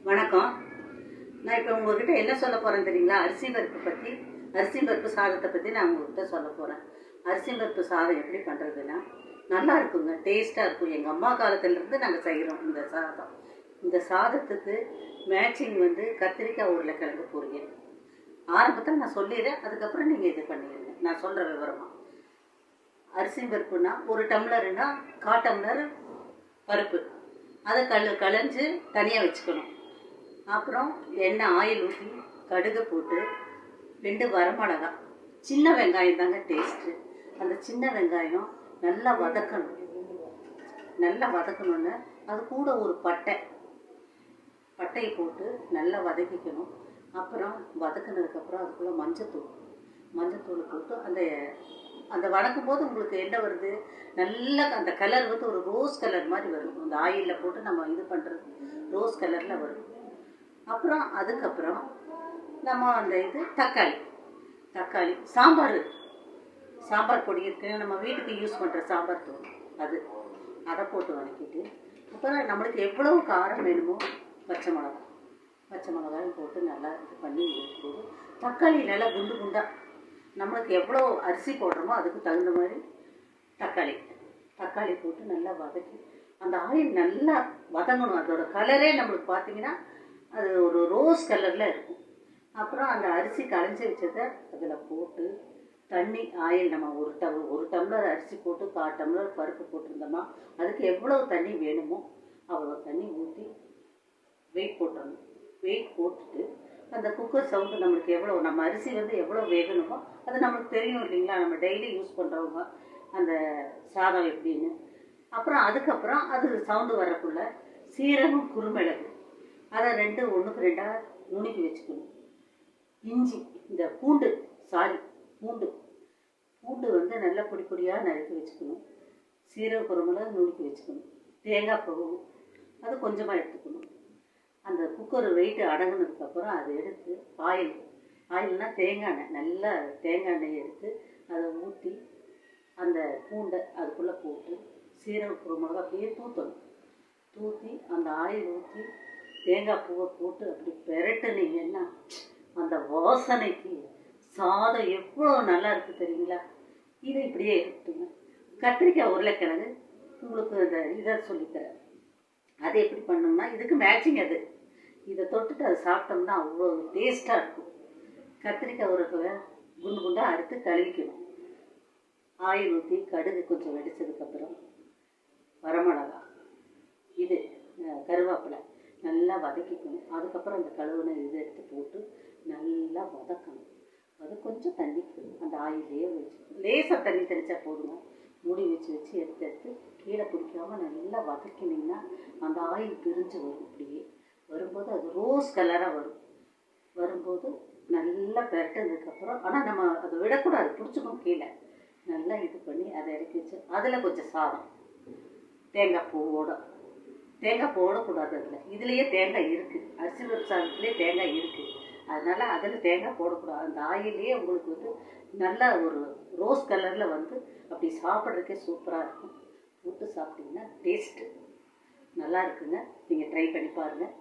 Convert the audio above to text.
வணக்கம். நான் இப்போ உங்ககிட்ட என்ன சொல்ல போகிறேன் தெரியுங்களா? அரிசி பருப்பு பற்றி, அரிசி பருப்பு சாதத்தை பற்றி நான் உங்ககிட்ட சொல்ல போகிறேன். அரிசி பருப்பு சாதம் எப்படி பண்ணுறதுன்னா நல்லா இருக்குங்க, டேஸ்ட்டாக இருக்கும். எங்கள் அம்மா காலத்துலேருந்து நாங்கள் செய்கிறோம் இந்த சாதம். இந்த சாதத்துக்கு மேட்சிங் கத்திரிக்காய் உருளைக்கிழங்கு பொரியல். ஆரம்பத்தில் நான் சொல்லிடுறேன், அதுக்கப்புறம் நீங்கள் இது பண்ணிடுங்க. நான் சொல்கிற விவரமாக. அரிசி பருப்புனா ஒரு டம்ளருன்னா 1/4 டம்ளர் பருப்பு, அதை களைஞ்சு தனியாக வச்சுக்கணும். அப்புறம் எண்ணெய் ஆயில் ஊற்றி கடுகு போட்டு 2 வரமிளகா, சின்ன வெங்காயம் தாங்க டேஸ்ட்டு. அந்த சின்ன வெங்காயம் நல்லா வதக்கணும். நல்லா வதக்கணுன்னு அது கூட ஒரு பட்டையை போட்டு நல்லா வதக்கிக்கணும். அப்புறம் வதக்கினதுக்கப்புறம் அதுக்குள்ளே மஞ்சத்தூள் போட்டு அந்த வதக்கும் போது உங்களுக்கு என்ன வருது, நல்லா அந்த கலர் ஒரு ரோஸ் கலர் மாதிரி வரும். அந்த ஆயிலில் போட்டு நம்ம இது பண்ணுறது ரோஸ் கலரில் வரும். அப்புறம் அதுக்கப்புறம் நம்ம அந்த தக்காளி சாம்பார் பொடி இருக்குது, நம்ம வீட்டுக்கு யூஸ் பண்ணுற சாம்பார் தூள், அதை போட்டு வதக்கிட்டு, அப்புறம் நம்மளுக்கு எவ்வளவு காரம் வேணுமோ பச்சை மிளகாயும் போட்டு நல்லா இது பண்ணி இருக்கும்போது தக்காளி நல்லா குண்டாக, நம்மளுக்கு எவ்வளோ அரிசி போடுறோமோ அதுக்கு தகுந்த மாதிரி தக்காளி போட்டு நல்லா வதக்கி அந்த ஆயில் நல்லா வதங்கணும். அதோட கலரே நம்மளுக்கு பார்த்தீங்கன்னா அது ஒரு ரோஸ் கலரில் இருக்கும். அப்புறம் அந்த அரிசி களைஞ்சி வச்சதை அதில் போட்டு தண்ணி ஆயில் நம்ம ஒரு டம்ளர் அரிசி போட்டு 1/4 டம்ளர் பருப்பு போட்டிருந்தோம்னா அதுக்கு எவ்வளோ தண்ணி வேணுமோ அவ்வளோ தண்ணி ஊற்றி வெயிட் போட்டுடணும். வெயிட் போட்டுட்டு அந்த குக்கர் சவுண்டு நம்மளுக்கு நம்ம அரிசி எவ்வளோ வேகணுமோ அது நம்மளுக்கு தெரியும் இல்லைங்களா, நம்ம டெய்லி யூஸ் பண்ணுறவங்க அந்த சாதம் எப்படின்னு. அப்புறம் அதுக்கப்புறம் அது சவுண்டு வரக்குள்ள சீரகம் குருமிளகு அதை 1க்கு 2 நுணுக்கி வச்சுக்கணும். இஞ்சி, இந்த பூண்டு நல்லா பொடியாக நறுக்கி வச்சுக்கணும். சீரக குருமிளகு நுணுக்கி வச்சுக்கணும். தேங்காய் பூ அது கொஞ்சமாக எடுத்துக்கணும். அந்த குக்கர் வெயிட்டு அடங்கினதுக்கப்புறம் அதை எடுத்து ஆயில்னால் தேங்காய் எண்ணெய், நல்லா தேங்காய் எண்ணெயை எடுத்து அதை ஊற்றி அந்த பூண்டை அதுக்குள்ளே போட்டு சீரக குருமிளகு அப்படியே தூற்றி அந்த ஆயில் ஊற்றி தேங்காய் பூவை போட்டு அப்படி பெரட்டுனீங்கன்னா அந்த வாசனைக்கு சாதம் எவ்வளோ நல்லா இருக்குது தெரியுங்களா. இதை இப்படியே எடுத்துங்க. கத்திரிக்காய் உருளைக்கிழங்கு உங்களுக்கு இதை சொல்லித்தரேன். அது எப்படி பண்ணோம்னா இதுக்கு மேட்சிங் இதை தொட்டுட்டு அதை சாப்பிட்டோம்னா அவ்வளோ டேஸ்ட்டாக இருக்கும். கத்திரிக்காய் உருளைக்கிழங்கு குண்டாக அறுத்து கழுவிக்கணும். ஆயில் ஊற்றி கடுகு கொஞ்சம் வெடிச்சதுக்கப்புறம் வரமிளகா, கருவேப்பிலை நல்லா வதக்கிக்கணும். அதுக்கப்புறம் அந்த கழுவுன இதை எடுத்து போட்டு நல்லா வதக்கணும். அது கொஞ்சம் தண்ணி அந்த ஆயிலே லேசாக தண்ணி தெளித்தா போதுங்க. மூடி வச்சு எடுத்து கீழே பிடிக்காமல் நல்லா வதக்கினீங்கன்னா அந்த ஆயில் பிரிஞ்சு வரும். இப்படியே வரும்போது அது ரோஸ் கலராக வரும்போது நல்லா பெரட்டதுக்கப்புறம், ஆனால் நம்ம அதை விடக்கூடாது, பிடிச்சிக்கும் கீழே. நல்லா இது பண்ணி அதை இறக்கி வச்சு அதில் கொஞ்சம் சாதம் தேங்காய் போடக்கூடாது. இதுலேயே தேங்காய் இருக்குது, அரிசி பருப்பு சாதத்துலேயே தேங்காய் இருக்குது. அதனால் அதில் தேங்காய் போடக்கூடாது. அந்த ஆயிலே உங்களுக்கு நல்லா ஒரு ரோஸ் கலரில் அப்படி சாப்பிட்றதுக்கே சூப்பராக இருக்கும். போட்டு சாப்பிட்டிங்கன்னா டேஸ்ட்டு நல்லா இருக்குங்க. நீங்கள் ட்ரை பண்ணி பாருங்கள்.